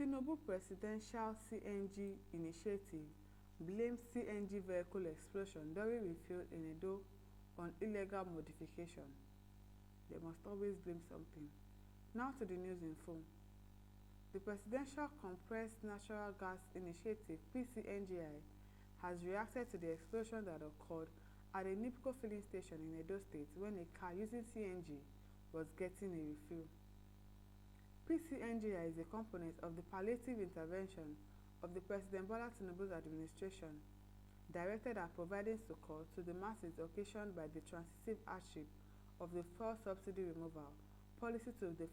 Tinubu presidential CNG initiative blames CNG vehicle explosion during refuel in Edo on illegal modification. They must always blame something. Now to the news in full. The Presidential Compressed Natural Gas Initiative (PCNGI) has reacted to the explosion that occurred at a NIPCO filling station in Edo State when a car using CNG was getting a refuel. PCNGI is a component of the palliative intervention of the President Bola Tinubu's administration, directed at providing succor to the masses occasioned by the transitive hardship of the fuel subsidy removal policy of the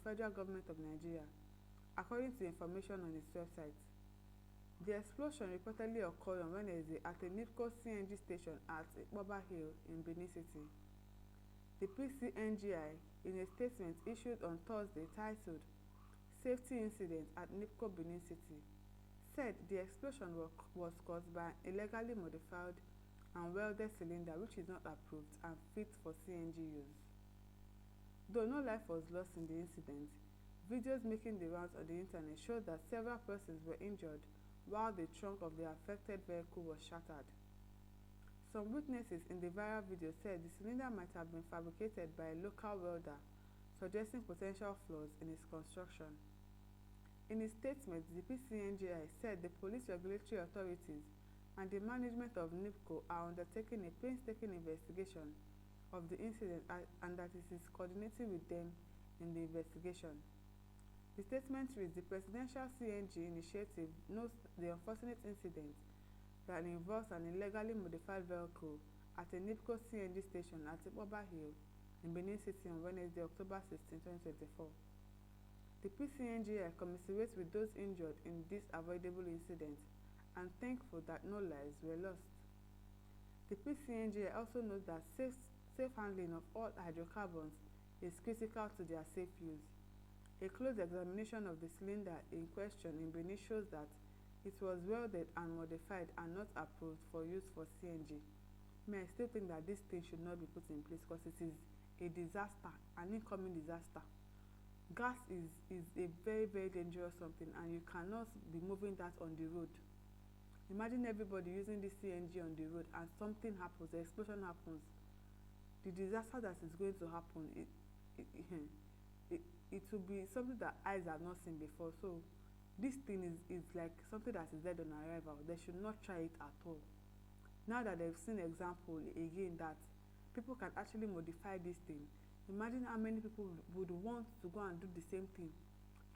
federal government of Nigeria, according to information on its website. The explosion reportedly occurred on Wednesday at a NIPCO CNG station at Ikpoba Hill in Benin City. The PCNGI, in a statement issued on Thursday titled "Safety Incident at NIPCO Benin City," said the explosion was caused by an illegally modified and welded cylinder which is not approved and fit for CNG use. Though no life was lost in the incident, videos making the rounds on the internet showed that several persons were injured while the trunk of the affected vehicle was shattered. Some witnesses in the viral video said the cylinder might have been fabricated by a local welder, suggesting potential flaws in its construction. In a statement, the PCNGI said the police regulatory authorities and the management of NIPCO are undertaking a painstaking investigation of the incident and that it is coordinating with them in the investigation. The statement reads, "The Presidential CNG initiative notes the unfortunate incident that involves an illegally modified vehicle at a NIPCO CNG station at Ikpoba Hill in Benin City on Wednesday, October 16, 2024. The PCNGI commiserates with those injured in this avoidable incident and thankful that no lives were lost." The PCNGI also notes that safe handling of all hydrocarbons is critical to their safe use. A close examination of the cylinder in question in Benin shows that it was welded and modified and not approved for use for CNG. I still think that this thing should not be put in place because it is a disaster, an incoming disaster. Gas is a very, very dangerous something, and you cannot be moving that on the road. Imagine everybody using this CNG on the road and something happens, the explosion happens. The disaster that is going to happen, it will be something that eyes have not seen before. So this thing is like something that is dead on arrival. They should not try it at all. Now that they've seen example again that people can actually modify this thing, imagine how many people would want to go and do the same thing,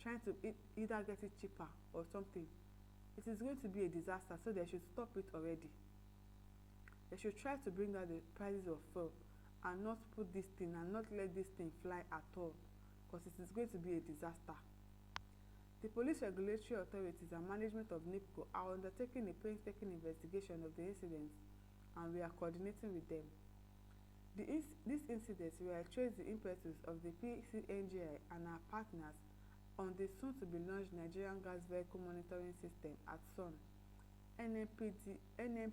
trying to either get it cheaper or something. It is going to be a disaster, so they should stop it already. They should try to bring down the prices of fuel and not put this thing and not let this thing fly at all, because it is going to be a disaster. The police regulatory authorities and management of NIPCO are undertaking a painstaking investigation of the incident, and we are coordinating with them. This incident will trace the impetus of the PCNGI and our partners on the soon-to-be-launched Nigerian Gas Vehicle Monitoring System at SON, NMDPRA,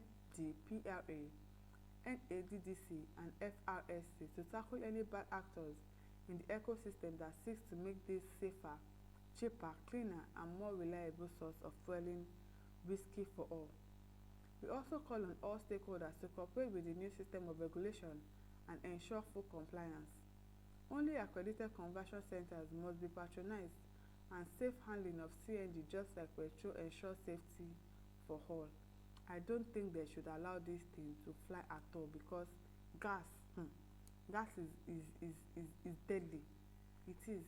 NADDC, and FRSC to tackle any bad actors in the ecosystem that seeks to make this safer, cheaper, cleaner, and more reliable source of fueling risky for all. We also call on all stakeholders to cooperate with the new system of regulation and ensure full compliance. Only accredited conversion centers must be patronized, and safe handling of CNG, just like petrol, ensure safety for all. I don't think they should allow this thing to fly at all, because gas is deadly. It is.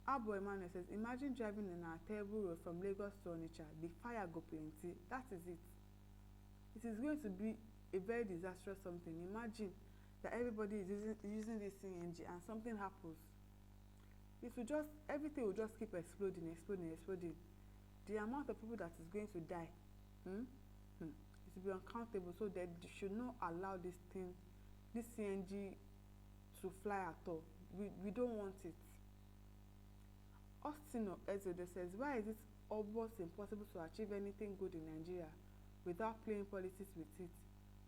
Abo Emmanuel says, imagine driving in a terrible road from Lagos to Onitsha, the fire go plenty. That is it. It is going to be a very disastrous something. Imagine that everybody is using this CNG and something happens. Everything will just keep exploding. The amount of people that is going to die, it will be uncountable. So they should not allow this CNG to fly at all. We don't want it. Ostino Ezode says, why is it almost impossible to achieve anything good in Nigeria without playing politics with it?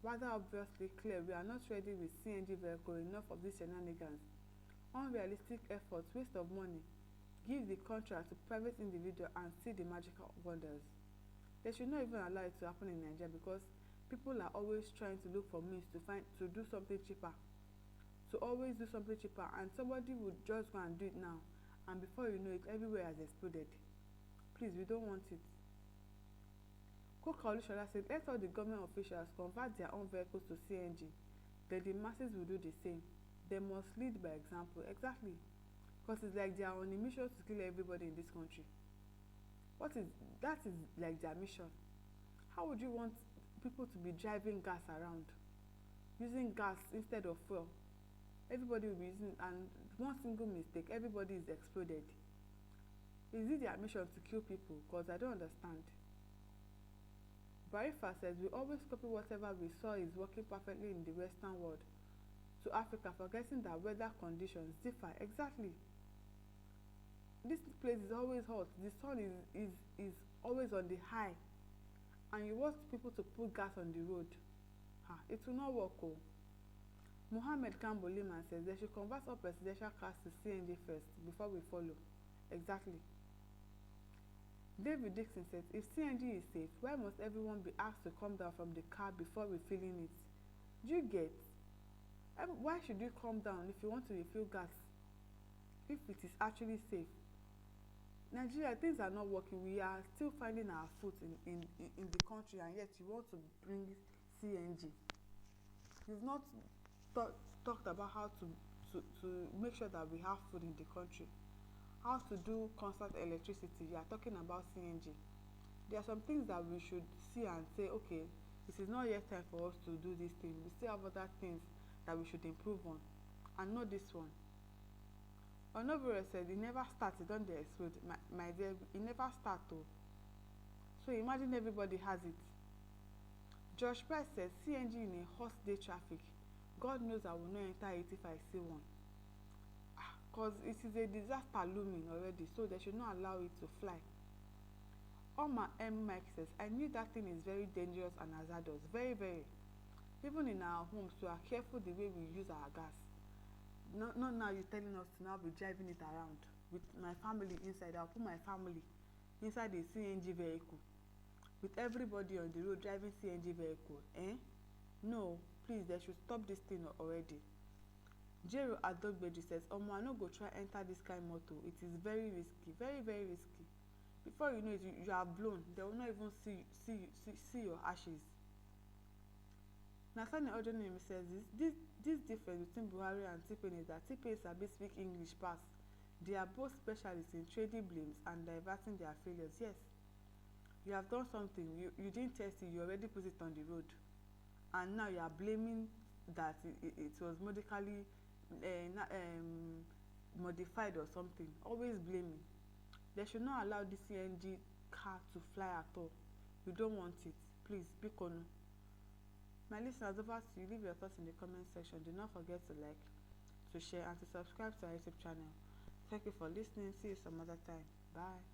Rather obviously clear, we are not ready with CNG vehicle. Enough of these shenanigans. Unrealistic efforts, waste of money. give the contract to private individual and see the magical wonders. They should not even allow it to happen in Nigeria because people are always trying to look for means to do something cheaper. To always do something cheaper, and somebody would just go and do it now, and before you know it, everywhere has exploded. Please, we don't want it. Koka said, let all the government officials convert their own vehicles to CNG, then the masses will do the same. They must lead by example. Exactly. Because it's like they are on a mission to kill everybody in this country. That is like their mission. How would you want people to be driving gas around, using gas instead of fuel? Everybody will be using, and one single mistake, everybody is exploded. Is it their mission to kill people? Because I don't understand. Barifa says, we always copy whatever we saw is working perfectly in the Western world to Africa, forgetting that weather conditions differ. Exactly. This place is always hot. The sun is always on the high. And you want people to put gas on the road. It will not work. Mohammed Kambo Liman says they should convert all presidential cars to CNG first before we follow. Exactly. David Dixon says, if CNG is safe, why must everyone be asked to come down from the car before refilling it? Do you get? Why should you come down if you want to refill gas? If it is actually safe. Nigeria, things are not working. We are still finding our foot in the country, and yet you want to bring CNG. You've not talked about how to make sure that we have food in the country. How to do constant electricity. You are talking about CNG. There are some things that we should see and say, okay, this is not yet time for us to do this thing. We still have other things that we should improve on, and not this one. Onobere said, it never starts, it don't explode. My dear, it never starts though. So imagine everybody has it. Josh Price says, CNG in a hot day traffic. God knows I will not enter it if I see one. Because it is a disaster looming already, so they should not allow it to fly. Oma M. Mike says, I knew that thing is very dangerous and hazardous. Very, very. Even in our homes, we are careful the way we use our gas. Not now you're telling us to now be driving it around with my family inside. I'll put my family inside a CNG vehicle with everybody on the road driving CNG vehicle. No, please, they should stop this thing already. Jero Adogbeji says, I no go try enter this kind motor. It is very risky, very, very risky. Before you know it, you are blown. They will not even see your ashes. Nathaniel Ojonemi says this difference between Buhari and T-Pain is that T-Pain sabi speak English pass. They are both specialists in trading blames and diverting their failures. Yes, you have done something, you didn't test it, you already put it on the road, and now you are blaming that it was medically modified or something. Always blaming. They should not allow the CNG car to fly at all. We don't want it. Please, be corner. My listeners, over to you. Leave your thoughts in the comment section. Do not forget to like, to share, and to subscribe to our YouTube channel. Thank you for listening. See you some other time. Bye.